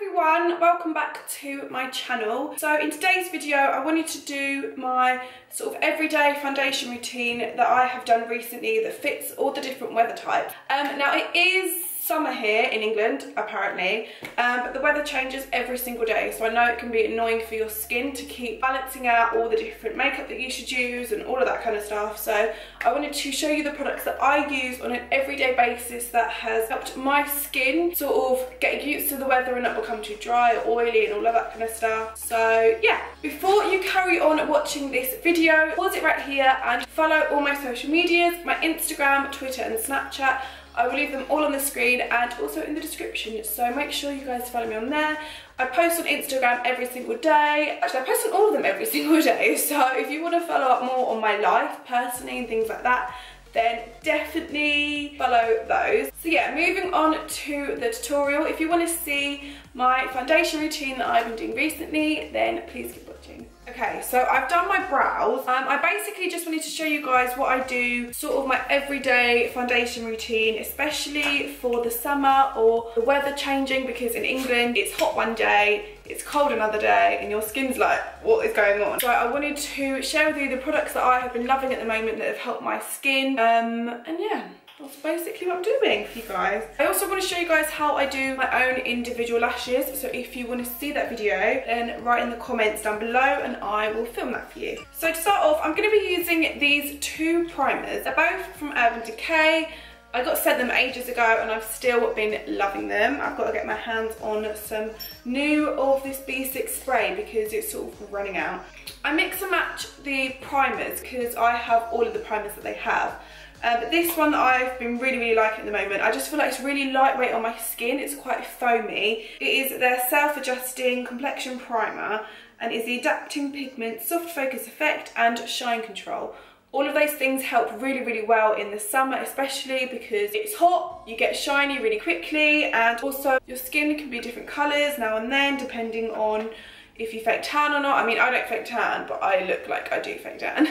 everyone, welcome back to my channel. So in today's video I wanted to do my sort of everyday foundation routine that I have done recently that fits all the different weather types. Now it is summer here in England apparently, but the weather changes every single day, so I know it can be annoying for your skin to keep balancing out all the different makeup that you should use and all of that kind of stuff. So I wanted to show you the products that I use on an everyday basis that has helped my skin sort of get used to the weather and not become too dry or oily and all of that kind of stuff. So yeah, before you carry on watching this video, pause it right here and follow all my social medias, my Instagram, Twitter and Snapchat. I will leave them all on the screen and also in the description, so make sure you guys follow me on there. I post on Instagram every single day. Actually, I post on all of them every single day, so if you want to follow up more on my life personally and things like that, then definitely follow those. So yeah, moving on to the tutorial. If you want to see my foundation routine that I've been doing recently, then please keep watching. Okay, so I've done my brows. I basically just wanted to show you guys what I do, sort of my everyday foundation routine, especially for the summer or the weather changing, because in England it's hot one day, it's cold another day, and your skin's like, what is going on? So I wanted to share with you the products that I have been loving at the moment that have helped my skin, and yeah. That's basically what I'm doing for you guys. I also want to show you guys how I do my own individual lashes. So if you want to see that video, then write in the comments down below and I will film that for you. So to start off, I'm going to be using these two primers. They're both from Urban Decay. I got sent them ages ago and I've still been loving them. I've got to get my hands on some new of this B6 spray because it's sort of running out. I mix and match the primers because I have all of the primers that they have. But this one that I've been really liking at the moment, I just feel like it's really lightweight on my skin. It's quite foamy. It is their self-adjusting complexion primer and is the adapting pigment, soft focus effect and shine control. All of those things help really well in the summer, especially because it's hot, you get shiny really quickly, and also your skin can be different colours now and then depending on if you fake tan or not. I mean, I don't fake tan, but I look like I do fake tan.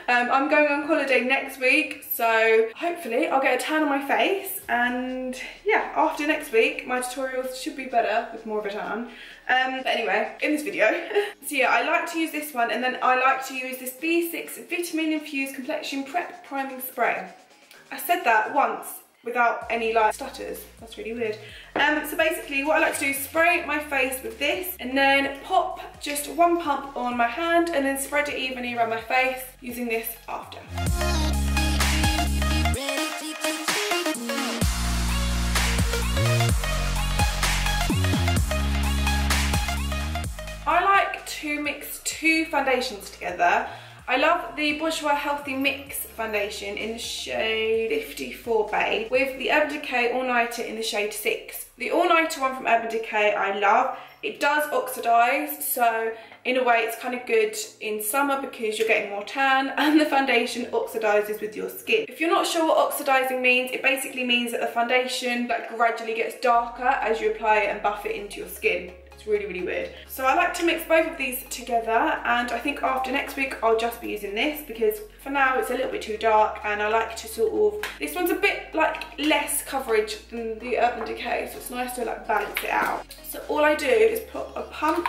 I'm going on holiday next week, so hopefully I'll get a tan on my face, and yeah, after next week, my tutorials should be better with more of a tan. But anyway, in this video. So yeah, I like to use this one, and then I like to use this B6 Vitamin Infused Complexion Prep Priming Spray. I said that once without any like stutters. That's really weird. So basically what I like to do is spray my face with this and then pop just one pump on my hand and then spread it evenly around my face using this after. I like to mix two foundations together. I love the Bourjors Healthy Mix foundation in the shade 54 Babe with the Urban Decay All Nighter in the shade 6. The All Nighter one from Urban Decay I love. It does oxidise, so in a way it's kind of good in summer because you're getting more tan and the foundation oxidises with your skin. If you're not sure what oxidising means, it basically means that the foundation like gradually gets darker as you apply it and buff it into your skin. It's really weird. So I like to mix both of these together, and I think after next week I'll just be using this because for now it's a little bit too dark and I like to sort of, this one's a bit like less coverage than the Urban Decay, so it's nice to like balance it out. So all I do is put a pump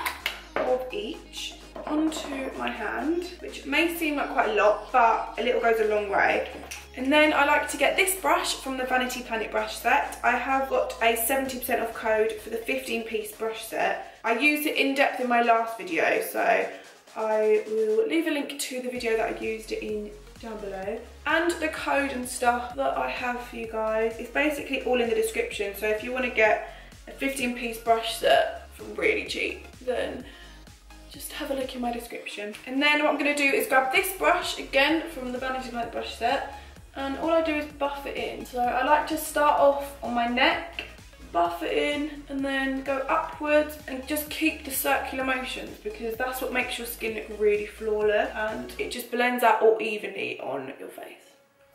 of each onto my hand, which may seem like quite a lot, but a little goes a long way. And then I like to get this brush from the Vanity Planet brush set. I have got a 70% off code for the 15-piece brush set. I used it in depth in my last video, so I will leave a link to the video that I used it in down below. And the code and stuff that I have for you guys is basically all in the description. So if you want to get a 15-piece brush set for really cheap, then just have a look in my description. And then what I'm going to do is grab this brush again from the Vanity Planet brush set, and all I do is buff it in. So I like to start off on my neck, buff it in, and then go upwards and just keep the circular motions because that's what makes your skin look really flawless and it just blends out all evenly on your face.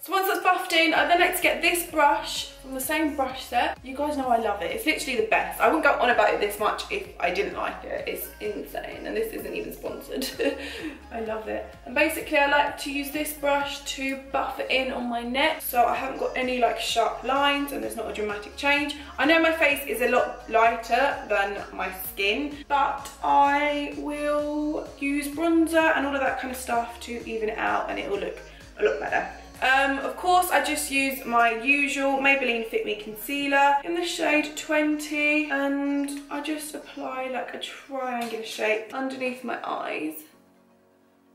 So once that's buffed in, I then like to get this brush from the same brush set. You guys know I love it. It's literally the best. I wouldn't go on about it this much if I didn't like it. It's insane, and this isn't even sponsored. I love it. And basically I like to use this brush to buff it in on my neck so I haven't got any like sharp lines and there's not a dramatic change. I know my face is a lot lighter than my skin, but I will use bronzer and all of that kind of stuff to even it out, and it will look a lot better. Of course, I just use my usual Maybelline Fit Me concealer in the shade 20, and I just apply like a triangular shape underneath my eyes.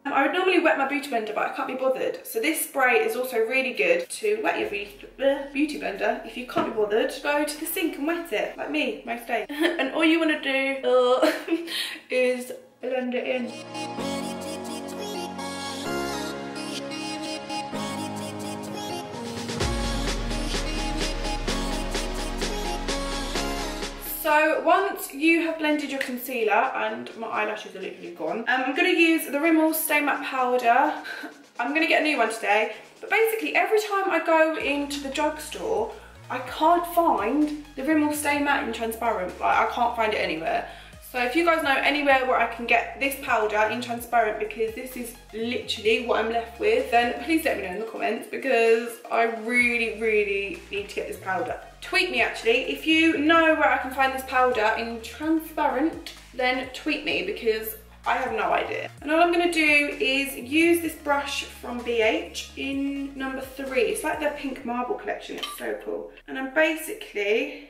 I would normally wet my beauty blender, but I can't be bothered. So this spray is also really good to wet your beauty blender. If you can't be bothered, go to the sink and wet it, like me, most days. And all you want to do is blend it in. So once you have blended your concealer, and my eyelashes are literally gone, I'm going to use the Rimmel Stay Matte Powder. I'm going to get a new one today, but basically every time I go into the drugstore, I can't find the Rimmel Stay Matte in transparent. Like, I can't find it anywhere. So if you guys know anywhere where I can get this powder in transparent, because this is literally what I'm left with, then please let me know in the comments, because I really, really need to get this powder. Tweet me actually, if you know where I can find this powder in transparent, then tweet me, because I have no idea. And all I'm going to do is use this brush from BH in number 3. It's like their pink marble collection, it's so cool. And I'm basically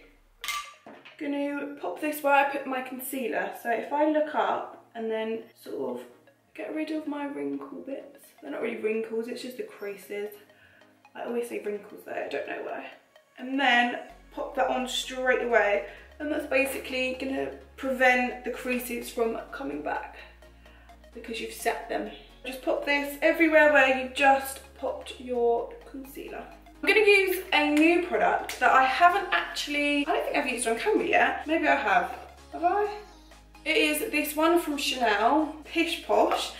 going to pop this where I put my concealer. So if I look up and then sort of get rid of my wrinkle bits. They're not really wrinkles, it's just the creases. I always say wrinkles though, I don't know why. And then pop that on straight away. And that's basically going to prevent the creases from coming back because you've set them. Just pop this everywhere where you just popped your concealer. I'm going to use a new product that I haven't actually, I don't think I've used on camera yet. Maybe I have. Have I? It is this one from Chanel, Pish Posh.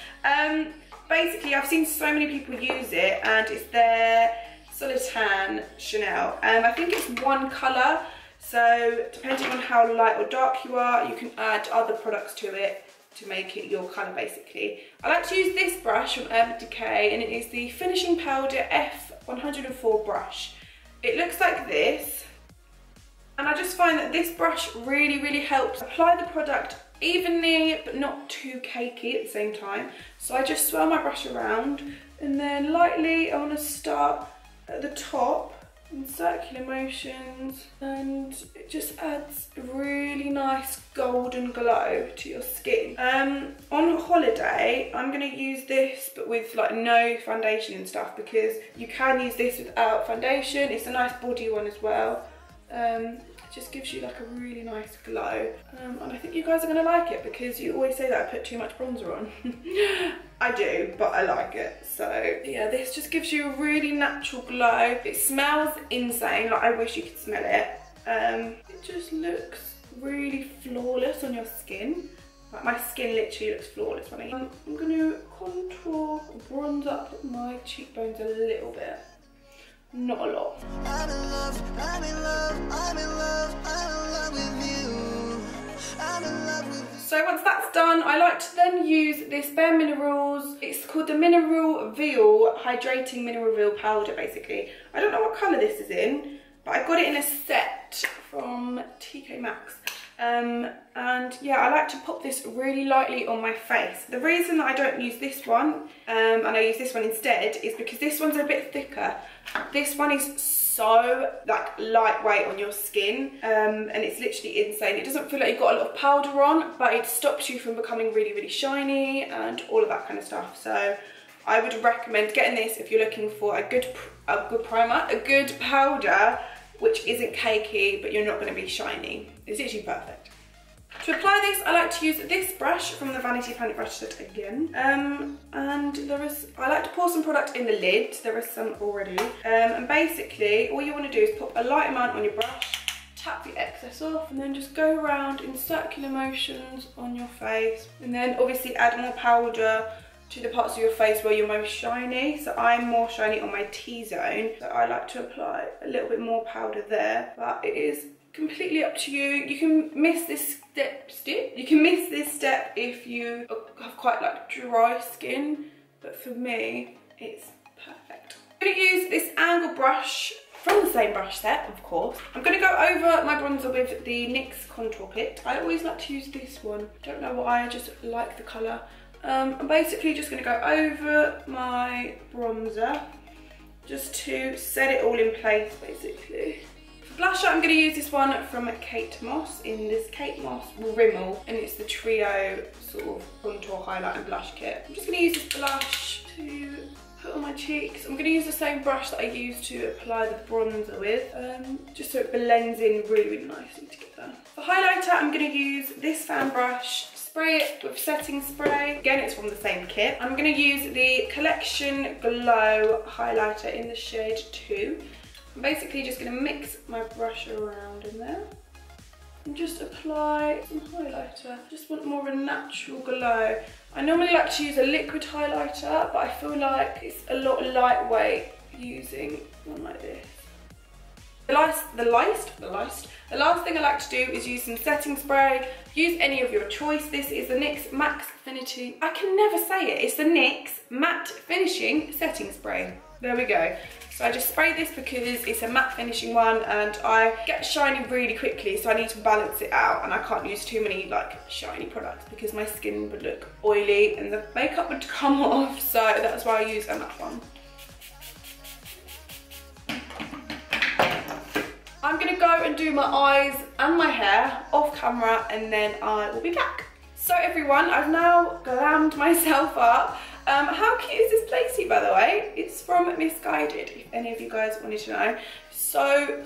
Basically, I've seen so many people use it, and it's their Solietan Chanel. I think it's one colour, so depending on how light or dark you are, you can add other products to it to make it your colour basically. I like to use this brush from Decay, and it is the Finishing Powder F104 brush. It looks like this, and I just find that this brush really, really helps apply the product evenly but not too cakey at the same time. So I just swirl my brush around, and then lightly I want to start at the top in circular motions, and it just adds a really nice golden glow to your skin. On holiday I'm going to use this but with like no foundation and stuff, because you can use this without foundation. It's a nice body one as well. It just gives you like a really nice glow, and I think you guys are going to like it, because you always say that I put too much bronzer on. I do, but I like it. So yeah, this just gives you a really natural glow. It smells insane, like I wish you could smell it. It just looks really flawless on your skin. Like my skin literally looks flawless when I'm going to contour, bronze up my cheekbones a little bit. Not a lot. I'm in love, I'm in love, I'm in love, I'm in love with you. I'm in love with you. So once that's done, I like to then use this Bare Minerals. It's called the Mineral Veil Hydrating Mineral Veil Powder basically. I don't know what colour this is in, but I got it in a set from TK Maxx. And yeah, I like to pop this really lightly on my face. The reason that I don't use this one, and I use this one instead, is because this one's a bit thicker. This one is so like lightweight on your skin, and it's literally insane. It doesn't feel like you've got a lot of powder on, but it stops you from becoming really, really shiny and all of that kind of stuff. So I would recommend getting this if you're looking for a good primer, a good powder, which isn't cakey, but you're not going to be shiny. It's literally perfect. To apply this, I like to use this brush from the Vanity Planet brush set again. And I like to pour some product in the lid. There is some already. And basically, all you want to do is pop a light amount on your brush, tap the excess off, and then just go around in circular motions on your face. And then obviously add more powder to the parts of your face where you're most shiny. So I'm more shiny on my T-zone, so I like to apply a little bit more powder there, but it is completely up to you. You can miss this step. You can miss this step if you have quite like dry skin, but for me, it's perfect. I'm going to use this angle brush from the same brush set, of course. I'm going to go over my bronzer with the NYX Contour Kit. I always like to use this one. Don't know why, I just like the colour. I'm basically just going to go over my bronzer just to set it all in place, basically. For blusher, I'm going to use this one from Kate Moss in this Kate Moss Rimmel, and it's the Trio sort of contour highlight and blush kit. I'm just going to use this blush to put on my cheeks. I'm going to use the same brush that I used to apply the bronzer with, just so it blends in really, really nicely together. For highlighter, I'm going to use this fan brush, spray it with setting spray. Again, it's from the same kit. I'm going to use the Collection Glow highlighter in the shade 2. I'm basically just going to mix my brush around in there and just apply some highlighter. Just want more of a natural glow. I normally like to use a liquid highlighter, but I feel like it's a lot lightweight using one like this. The last thing I like to do is use some setting spray. Use any of your choice. This is the NYX Max Finishing. I can never say it. It's the NYX Matte Finishing Setting Spray. There we go. So I just spray this because it's a matte finishing one and I get shiny really quickly, so I need to balance it out, and I can't use too many like shiny products because my skin would look oily and the makeup would come off, so that's why I use a matte one. I'm going to go and do my eyes and my hair off camera and then I will be back. So everyone, I've now glammed myself up. How cute is this placey, by the way? It's from Misguided, if any of you guys wanted to know. So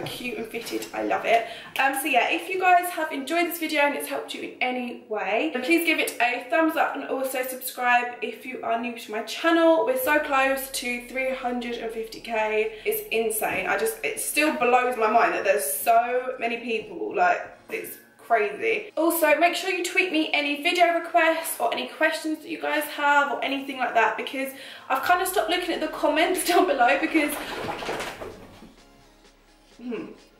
cute and fitted. I love it. So yeah, if you guys have enjoyed this video and it's helped you in any way, then please give it a thumbs up and also subscribe if you are new to my channel. We're so close to 350k. It's insane. It still blows my mind that there's so many people, like, it's crazy. Also, make sure you tweet me any video requests or any questions that you guys have or anything like that, because I've kind of stopped looking at the comments down below because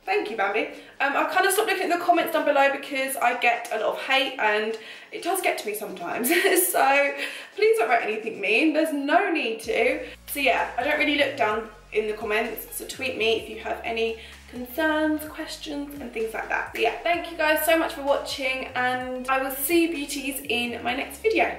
thank you, Bambi. I've kind of stopped looking at the comments down below because I get a lot of hate and it does get to me sometimes. So please don't write anything mean. There's no need to. So yeah, I don't really look down in the comments, so tweet me if you have any concerns, questions and things like that. So yeah, thank you guys so much for watching and I will see you beauties in my next video.